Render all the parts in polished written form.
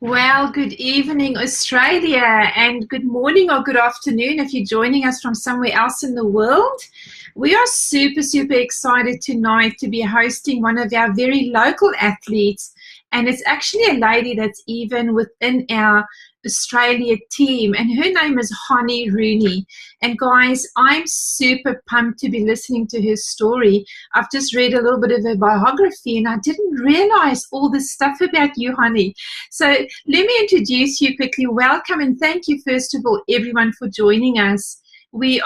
Well, good evening, Australia, and good morning or good afternoon if you're joining us from somewhere else in the world. We are super excited tonight to be hosting one of our very local athletes, and it's actually a lady that's even within our Australia team, and her name is Honni Rooney. And guys, I'm super pumped to be listening to her story. I've just read a little bit of her biography, and I didn't realize all this stuff about you, Honni. So let me introduce you quickly. Welcome and thank you, first of all, everyone, for joining us. We're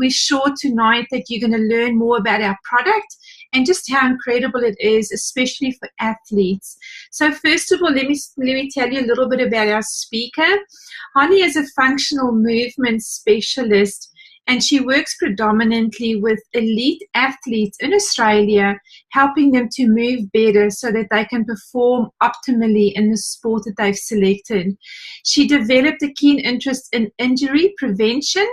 sure tonight that you're going to learn more about our product and just how incredible it is, especially for athletes. So first of all, let me tell you a little bit about our speaker. Honni is a functional movement specialist, and she works predominantly with elite athletes in Australia, helping them to move better so that they can perform optimally in the sport that they've selected. She developed a keen interest in injury prevention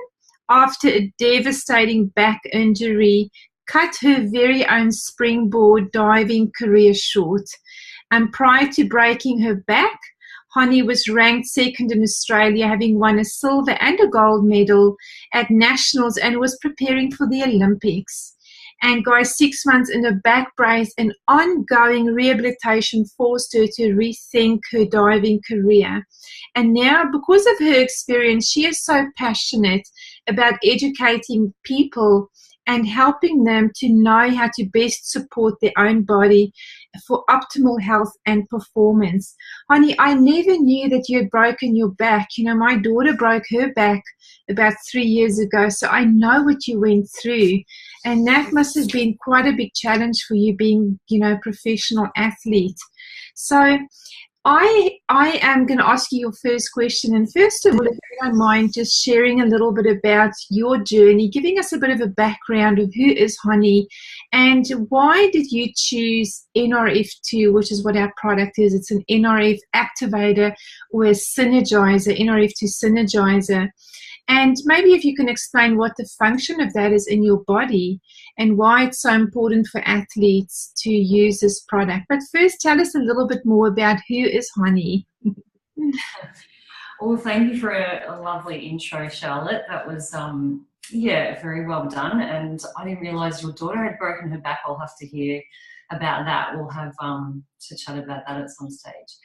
after a devastating back injury cut her very own springboard diving career short. And prior to breaking her back, Honni was ranked second in Australia, having won a silver and a gold medal at nationals, and was preparing for the Olympics. And guys, 6 months in a back brace and ongoing rehabilitation forced her to rethink her diving career. And now, because of her experience, she is so passionate about educating people and helping them to know how to best support their own body for optimal health and performance. Honni, I never knew that you had broken your back. You know, my daughter broke her back about 3 years ago, so I know what you went through. And that must have been quite a big challenge for you being, a professional athlete. So I am going to ask you your first question. And first of all, if you don't mind just sharing a little bit about your journey, giving us a bit of a background of who is Honni and why did you choose Nrf2, which is what our product is. It's an Nrf activator or a synergizer, Nrf2 synergizer. And maybe if you can explain what the function of that is in your body and why it's so important for athletes to use this product. But first, tell us a little bit more about who is Honni. Well, thank you for a lovely intro, Charlotte. That was, very well done. And I didn't realise your daughter had broken her back. I'll have to hear about that. We'll have to chat about that at some stage.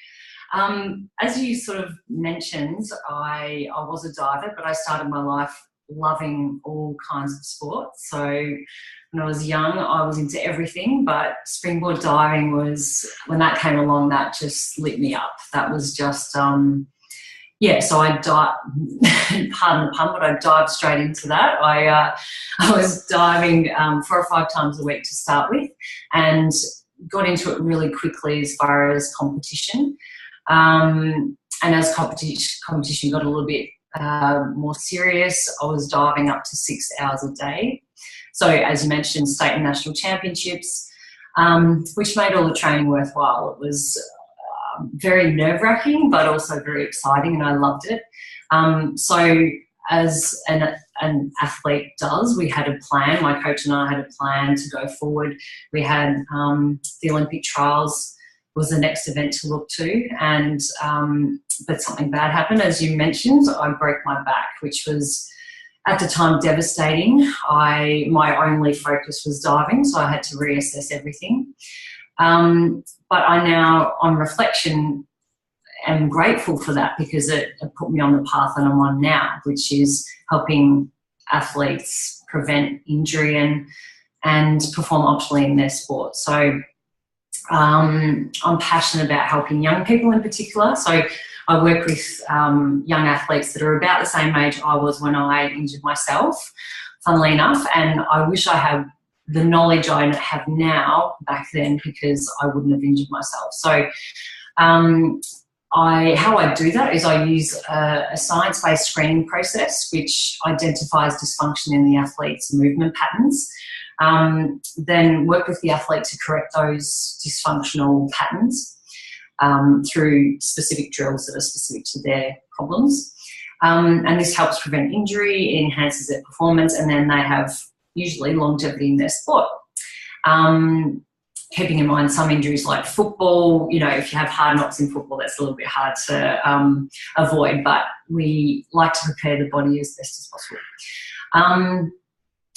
As you sort of mentioned, I was a diver, but I started my life loving all kinds of sports. So when I was young, I was into everything, but springboard diving was, when that came along, that just lit me up. That was just, so I dived, pardon the pun, but I dived straight into that. I was diving 4 or 5 times a week to start with and got into it really quickly as far as competition. And as competition got a little bit more serious, I was diving up to 6 hours a day. So as you mentioned, state and national championships, which made all the training worthwhile. It was very nerve-wracking, but also very exciting, and I loved it. So as an athlete does, we had a plan. My coach and I had a plan to go forward. We had the Olympic trials was the next event to look to, and but something bad happened. As you mentioned, I broke my back, which was at the time devastating. My only focus was diving, so I had to reassess everything. But I now, on reflection, am grateful for that because it put me on the path that I'm on now, which is helping athletes prevent injury and perform optimally in their sport. So I'm passionate about helping young people in particular. So I work with young athletes that are about the same age I was when I injured myself, funnily enough, and I wish I had the knowledge I have now back then because I wouldn't have injured myself. So how I do that is I use a science-based screening process which identifies dysfunction in the athlete's movement patterns. Then work with the athlete to correct those dysfunctional patterns through specific drills that are specific to their problems. And this helps prevent injury, it enhances their performance, and then they have usually longevity in their sport. keeping in mind some injuries like football, you know, if you have hard knocks in football, that's a little bit hard to avoid, but we like to prepare the body as best as possible.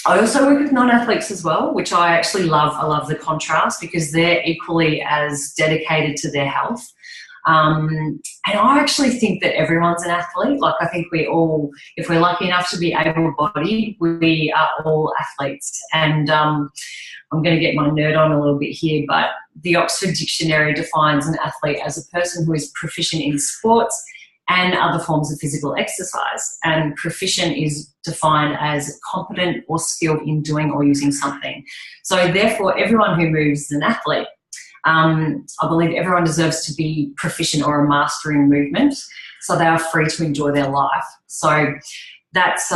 I also work with non-athletes as well, which I actually love. I love the contrast because they're equally as dedicated to their health. And I actually think that everyone's an athlete. Like, I think we all, if we're lucky enough to be able-bodied, we are all athletes. And I'm going to get my nerd on a little bit here, but the Oxford Dictionary defines an athlete as a person who is proficient in sports and other forms of physical exercise. And proficient is defined as competent or skilled in doing or using something. So therefore, everyone who moves is an athlete. I believe everyone deserves to be proficient or a master in movement, so they are free to enjoy their life. So that's,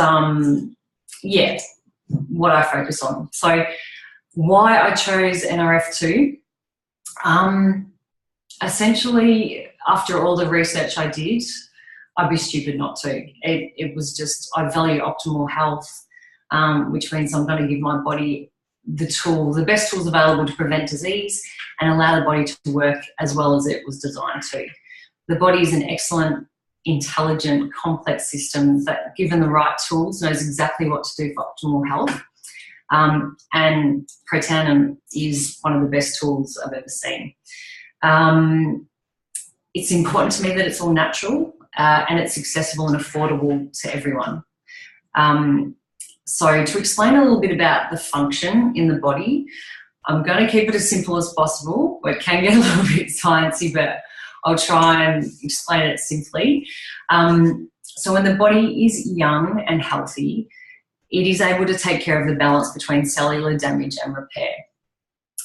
yeah, what I focus on. So why I chose Nrf2, essentially, after all the research I did, I'd be stupid not to. It was just, I value optimal health, which means I'm going to give my body the best tools available to prevent disease and allow the body to work as well as it was designed to. The body is an excellent, intelligent, complex system that, given the right tools, knows exactly what to do for optimal health. And Protanum is one of the best tools I've ever seen. It's important to me that it's all natural and it's accessible and affordable to everyone. So to explain a little bit about the function in the body, I'm going to keep it as simple as possible. It can get a little bit sciencey, but I'll try and explain it simply. So when the body is young and healthy, it is able to take care of the balance between cellular damage and repair.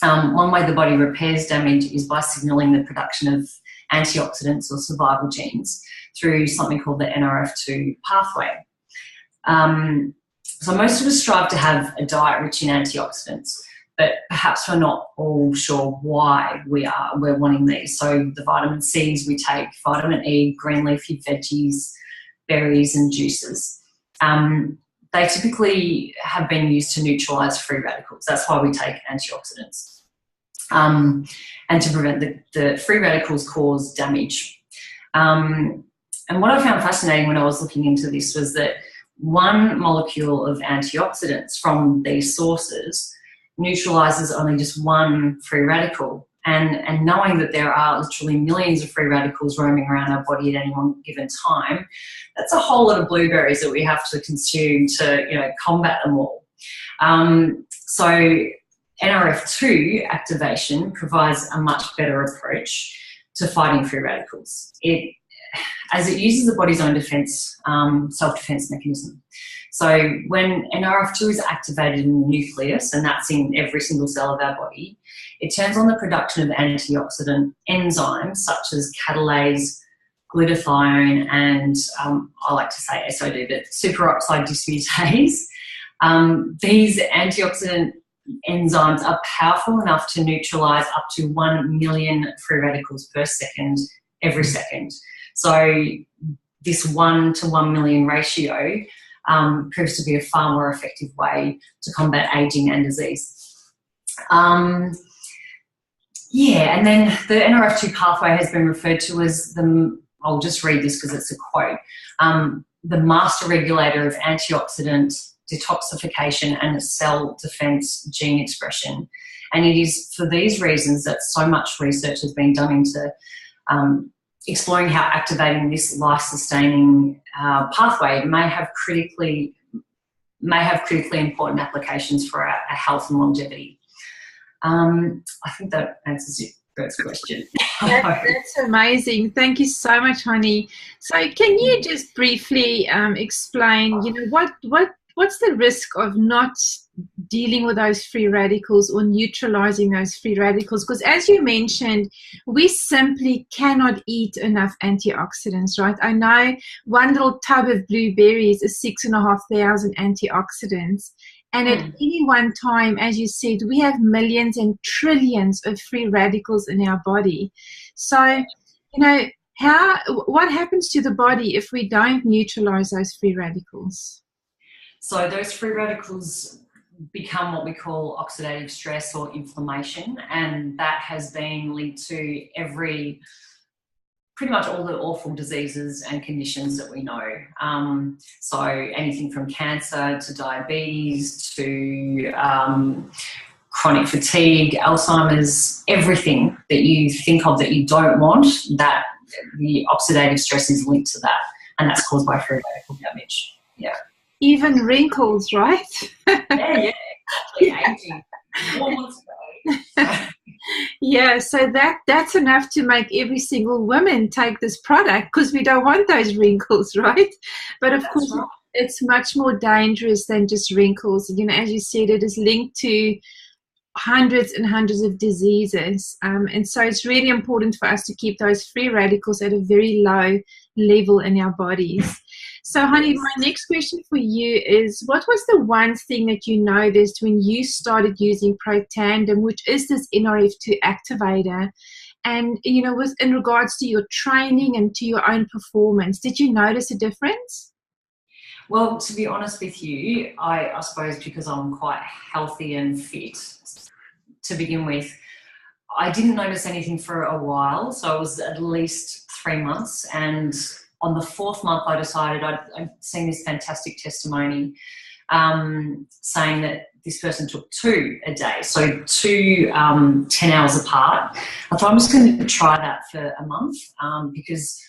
One way the body repairs damage is by signalling the production of antioxidants or survival genes through something called the Nrf2 pathway. So most of us strive to have a diet rich in antioxidants, but perhaps we're not all sure why we're wanting these. So the vitamin C's we take, vitamin E, green leafy veggies, berries and juices. They typically have been used to neutralise free radicals. That's why we take antioxidants. And to prevent the free radicals cause damage. And what I found fascinating when I was looking into this was that one molecule of antioxidants from these sources neutralises only just one free radical. And knowing that there are literally millions of free radicals roaming around our body at any one given time, that's a whole lot of blueberries that we have to consume to, you know, combat them all. So Nrf2 activation provides a much better approach to fighting free radicals. As it uses the body's own defense, self-defense mechanism. So when Nrf2 is activated in the nucleus, and that's in every single cell of our body, it turns on the production of antioxidant enzymes such as catalase, glutathione, and I like to say SOD, but superoxide dismutase. These antioxidant enzymes are powerful enough to neutralise up to 1 million free radicals per second, every second. So this 1 to 1 million ratio proves to be a far more effective way to combat ageing and disease. Yeah, and then the Nrf2 pathway has been referred to as I'll just read this because it's a quote, the master regulator of antioxidant detoxification and cell defense gene expression. And it is for these reasons that so much research has been done into exploring how activating this life-sustaining pathway may have critically important applications for our health and longevity. I think that answers your first question. That's amazing. Thank you so much, Honni. So can you just briefly explain, you know, what's the risk of not dealing with those free radicals or neutralizing those free radicals? Because as you mentioned, we simply cannot eat enough antioxidants, right? I know one little tub of blueberries is 6,500 antioxidants. And at any one time, as you said, we have millions and trillions of free radicals in our body. So, you know, what happens to the body if we don't neutralize those free radicals? So those free radicals, become what we call oxidative stress or inflammation, and that has been linked to pretty much all the awful diseases and conditions that we know. So anything from cancer to diabetes to chronic fatigue, Alzheimer's, everything that you think of that you don't want, that the oxidative stress is linked to that, and that's caused by free radical damage. Yeah. Even wrinkles, right? Yeah, exactly. Aging. 4 months ago. Yeah, so that's enough to make every single woman take this product, because we don't want those wrinkles, right? But of course, right. It's much more dangerous than just wrinkles. You know, as you said, it is linked to hundreds and hundreds of diseases, and so it's really important for us to keep those free radicals at a very low level in our bodies. So Honni, my next question for you is, what was the one thing that you noticed when you started using Protandim, which is this Nrf2 activator, and you know, with in regards to your training and to your own performance, did you notice a difference? Well, to be honest with you, I suppose because I'm quite healthy and fit to begin with, I didn't notice anything for a while. So it was at least 3 months. And on the 4th month, I decided I'd seen this fantastic testimony saying that this person took 2 a day. So 2 10 hours apart. I thought I'm just going to try that for a month because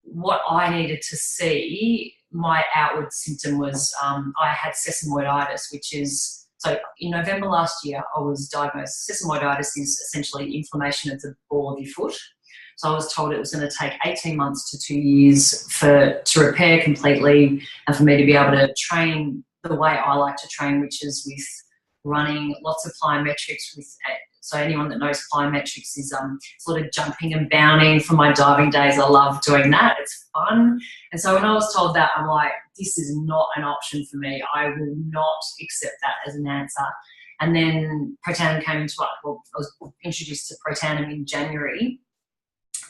what I needed to see, my outward symptom was I had sesamoiditis, which is, so in November last year, I was diagnosed. Sesamoiditis is essentially inflammation of the ball of your foot. So I was told it was going to take 18 months to 2 years to repair completely and for me to be able to train the way I like to train, which is with running, lots of plyometrics. So anyone that knows plyometrics is sort of jumping and bounding. From my diving days, I love doing that. It's fun. And so when I was told that, I'm like, this is not an option for me. I will not accept that as an answer. And then Protandim came into it. Well, I was introduced to Protandim in January.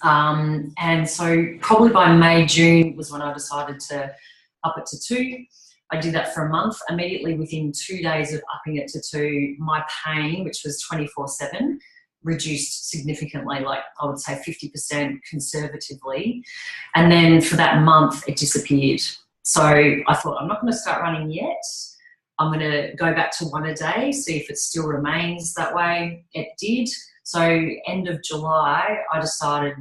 And so probably by May, June was when I decided to up it to 2. I did that for a month. Immediately within 2 days of upping it to 2, my pain, which was 24/7, reduced significantly, like I would say 50% conservatively. And then for that month, it disappeared. So I thought, I'm not going to start running yet. I'm going to go back to 1 a day, see if it still remains that way. It did. So end of July, I decided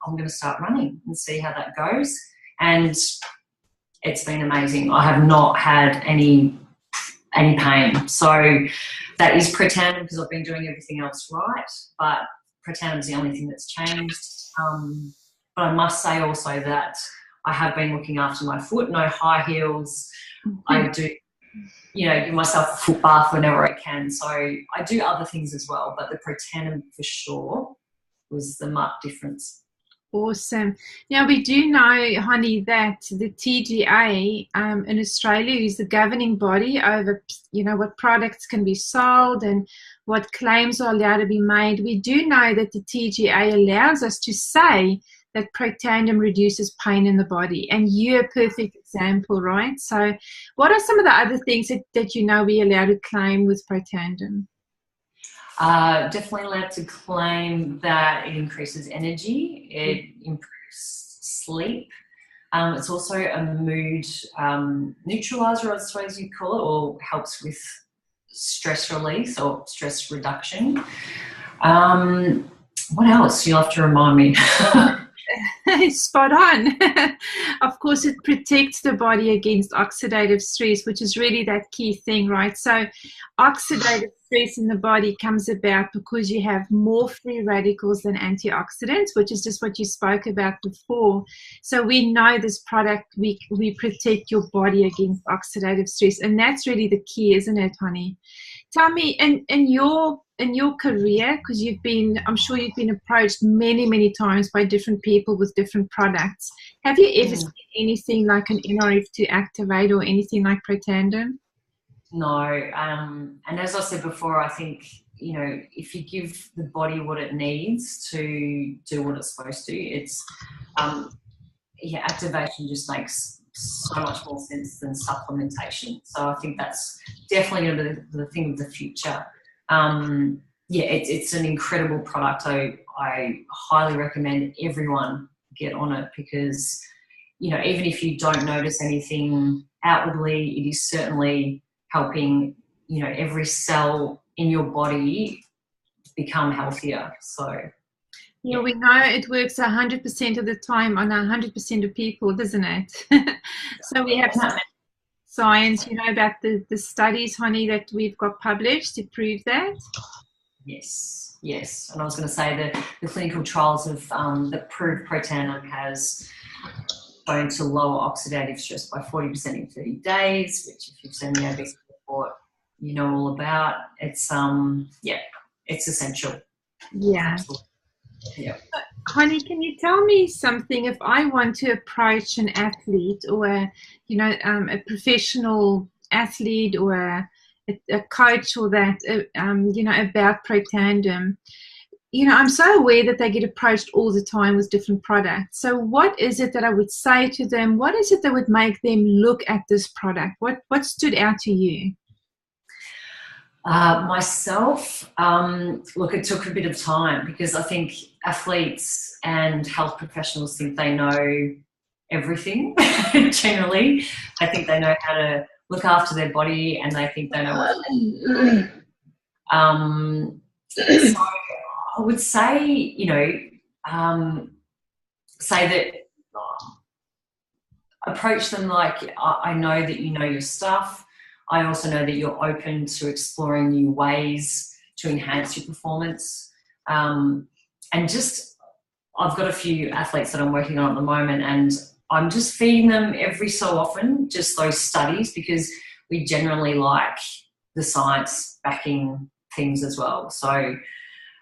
I'm going to start running and see how that goes. And it's been amazing. I have not had any pain. So that is Protandim because I've been doing everything else right, but Protandim is the only thing that's changed. But I must say also that I have been looking after my foot, no high heels. I do, give myself a foot bath whenever I can. So I do other things as well, but the Protandim for sure was the marked difference. Awesome. Now, we do know, Honni, that the TGA in Australia is the governing body over, what products can be sold and what claims are allowed to be made. We do know that the TGA allows us to say that Protandim reduces pain in the body, and you're a perfect example, right? So what are some of the other things that we're allowed to claim with Protandim? Definitely allowed to claim that it increases energy, it improves sleep. It's also a mood neutralizer, I suppose you'd call it, or helps with stress release or stress reduction. What else? You'll have to remind me. Spot on. Of course, it protects the body against oxidative stress, which is really that key thing, right? So oxidative stress in the body comes about because you have more free radicals than antioxidants, which is just what you spoke about before. So we know this product, we protect your body against oxidative stress, and that's really the key, isn't it, Honni? Tell me, in your career, because I'm sure you've been approached many, many times by different people with different products. Have you ever seen anything like an Nrf2 activator or anything like Protandim? No. And as I said before, I think, if you give the body what it needs to do what it's supposed to, it's, activation just makes so much more sense than supplementation. So I think that's definitely going to be the thing of the future. Yeah, it's an incredible product. I highly recommend everyone get on it because, you know, even if you don't notice anything outwardly, it is certainly helping, you know, every cell in your body become healthier. So yeah, we know it works 100% of the time on 100% of people, doesn't it? So we have science, you know, about the studies, Honni, that we've got published to prove that. Yes, yes. And I was going to say that the clinical trials have that prove Protandim has shown to lower oxidative stress by 40% in 30 days, which if you've seen the obesity report, you know all about. It's yeah, it's essential. Yeah. Absolutely. Yeah. Honni, can you tell me something if I want to approach an athlete or, you know, a professional athlete or a coach or that, you know, about Protandim? You know, I'm so aware that they get approached all the time with different products. So what is it that I would say to them? What is it that would make them look at this product? What stood out to you? Myself, look, it took a bit of time because I think athletes and health professionals think they know everything. Generally, I think they know how to look after their body and they think they know what. So I would say, you know, say that approach them like, I know that you know your stuff. I also know that you're open to exploring new ways to enhance your performance. And just, I've got a few athletes that I'm working on at the moment and I'm just feeding them every so often, just those studies, because we generally like the science backing things as well. So,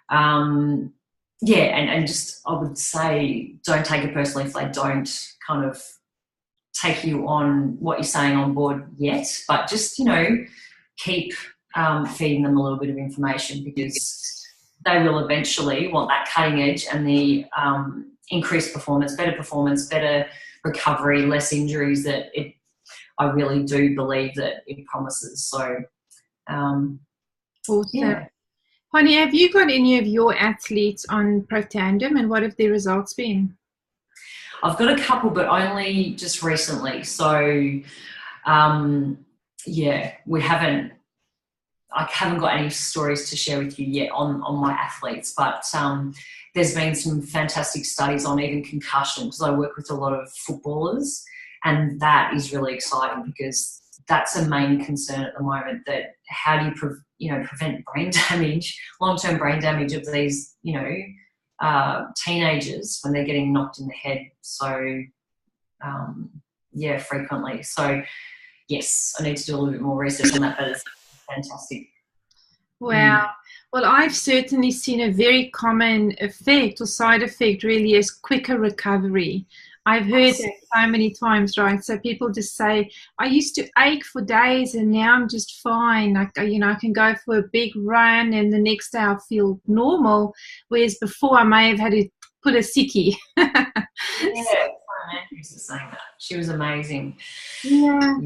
yeah, and just, I would say, don't take it personally if they don't kind of take you on what you're saying on board yet, but just, you know, keep feeding them a little bit of information because they will eventually want that cutting edge and the increased performance, better recovery, less injuries that I really do believe that it promises. So, awesome. Yeah. Honni, have you got any of your athletes on Protandim and what have their results been? I've got a couple, but only just recently. So, yeah, I haven't got any stories to share with you yet on my athletes, but there's been some fantastic studies on even concussion because I work with a lot of footballers and that is really exciting because that's a main concern at the moment, that how do you prevent brain damage, long-term brain damage of these, you know, teenagers when they're getting knocked in the head so, yeah, frequently. So, yes, I need to do a little bit more research on that, but it's fantastic. Wow. Well, I've certainly seen a very common effect or side effect really is quicker recovery. I've heard that so many times, right? So people just say, I used to ache for days and now I'm just fine. Like, you know, I can go for a big run and the next day I'll feel normal. Whereas before I may have had to put a sickie. Yeah, Andrews is saying that. She was amazing. Yeah.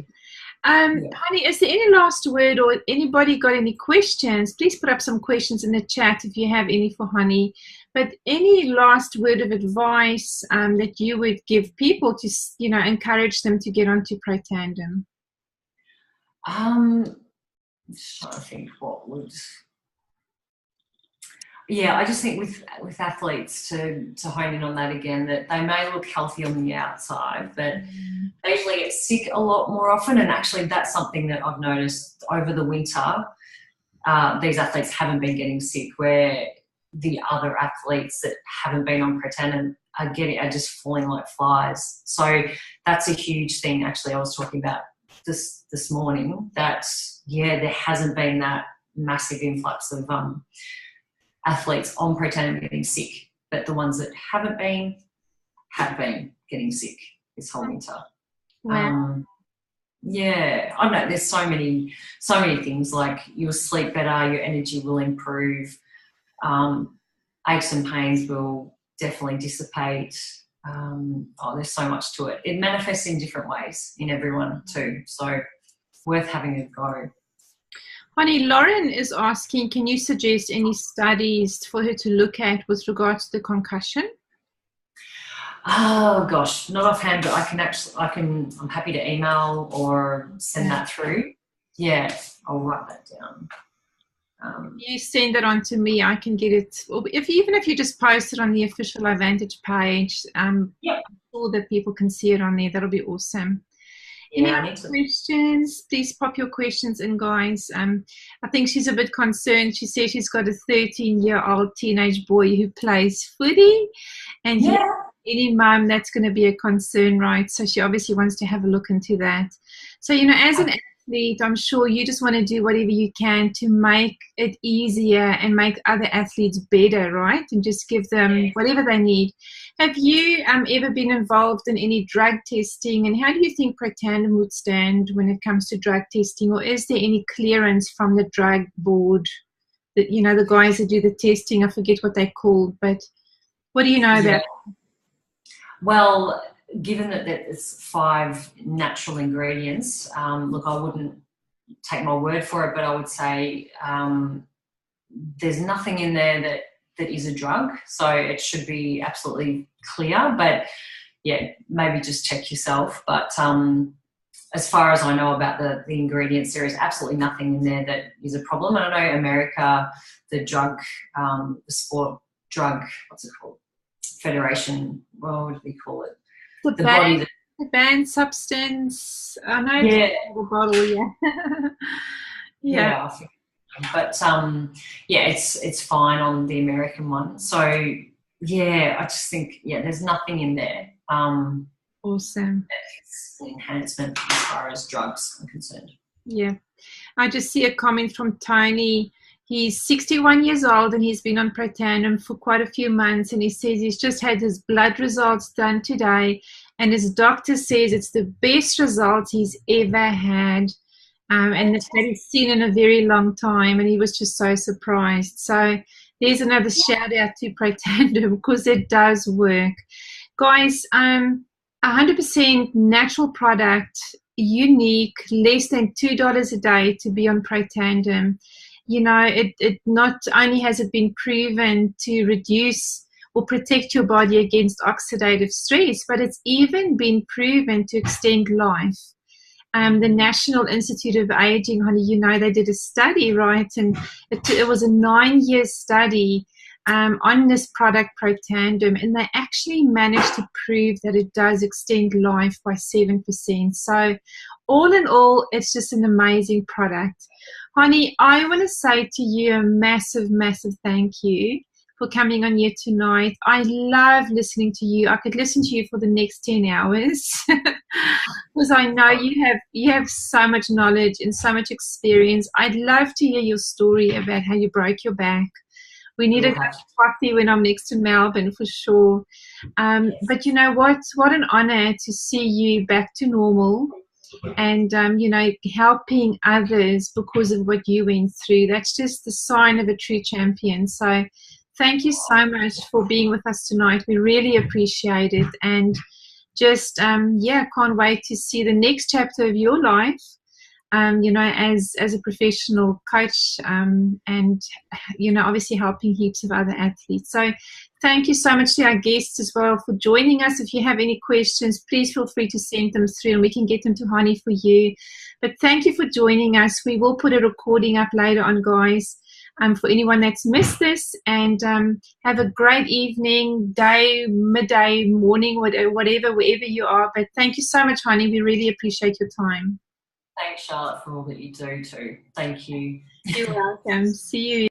Honni, is there any last word or anybody got any questions? Please put up some questions in the chat if you have any for Honni. But any last word of advice that you would give people to, you know, encourage them to get onto Protandim? I'm just trying to think what would. Yeah, I just think with athletes to hone in on that again, that they may look healthy on the outside, but they usually get sick a lot more often. And actually, that's something that I've noticed over the winter. These athletes haven't been getting sick, where the other athletes that haven't been on Protandim are just falling like flies. So that's a huge thing. Actually, I was talking about this morning that there hasn't been that massive influx of athletes on Protandim getting sick, but the ones that have been getting sick this whole winter. Wow. Yeah, I don't know. There's so many things, like you'll sleep better, your energy will improve, aches and pains will definitely dissipate. there's so much to it. It manifests in different ways in everyone too. So worth having a go. Honey, Lauren is asking, can you suggest any studies for her to look at with regards to the concussion? Oh gosh, not offhand, but I'm happy to email or send that through. Yeah, I'll write that down. You send that on to me, I can get it. Even if you just post it on the official Advantage page, Yep. so that people can see it on there, that'll be awesome. Yeah, Any other questions? Please pop your questions in, guys. I think she's a bit concerned. She says she's got a 13-year-old teenage boy who plays footy, and any mum, that's going to be a concern, right? So she obviously wants to have a look into that. So, as an athlete, I'm sure you just want to do whatever you can to make it easier and make other athletes better, right? And just give them whatever they need. Have you ever been involved in any drug testing? And how do you think Protandim would stand when it comes to drug testing? Or is there any clearance from the drug board? That, the guys that do the testing, I forget what they're called, but what do you know about? Well, given that it's 5 natural ingredients, look, I wouldn't take my word for it, but I would say there's nothing in there that is a drug, so it should be absolutely clear. But yeah, maybe just check yourself. But as far as I know about the ingredients, there is absolutely nothing in there that is a problem. And I know America, the sport drug, what's it called? Federation, what do we call it? The banned substance. I know the bottle, yeah. I think, but it's fine on the American one. So yeah, I just think there's nothing in there. Awesome. It's an enhancement as far as drugs are concerned. Yeah, I just see a comment from Tony. He's 61 years old and he's been on Protandim for quite a few months, and he says he's just had his blood results done today, and his doctor says it's the best results he's ever had, and that he's seen in a very long time, and he was just so surprised. So there's another shout out to Protandim, because it does work. Guys, 100% natural product, unique, less than $2 a day to be on Protandim. It not only has it been proven to reduce or protect your body against oxidative stress, but it's even been proven to extend life. The National Institute of Aging, Honni, they did a study, right? And it was a 9-year study on this product, Protandim, and they actually managed to prove that it does extend life by 7%. So all in all, it's just an amazing product. Honni, I want to say to you a massive, massive thank you for coming on here tonight. I love listening to you. I could listen to you for the next 10 hours because I know you have so much knowledge and so much experience. I'd love to hear your story about how you broke your back. We need a coffee when I'm next to Melbourne for sure. But you know what? What an honor to see you back to normal. And helping others because of what you went through. That's just the sign of a true champion. So thank you so much for being with us tonight. We really appreciate it, and just can't wait to see the next chapter of your life, as a professional coach, and obviously helping heaps of other athletes. So thank you so much to our guests as well for joining us. If you have any questions, please feel free to send them through and we can get them to Honni for you. But thank you for joining us. We will put a recording up later on, guys, for anyone that's missed this. And have a great evening, day, midday, morning, whatever, wherever you are. But thank you so much, Honni. We really appreciate your time. Thanks, Charlotte, for all that you do too. Thank you. You're welcome. See you.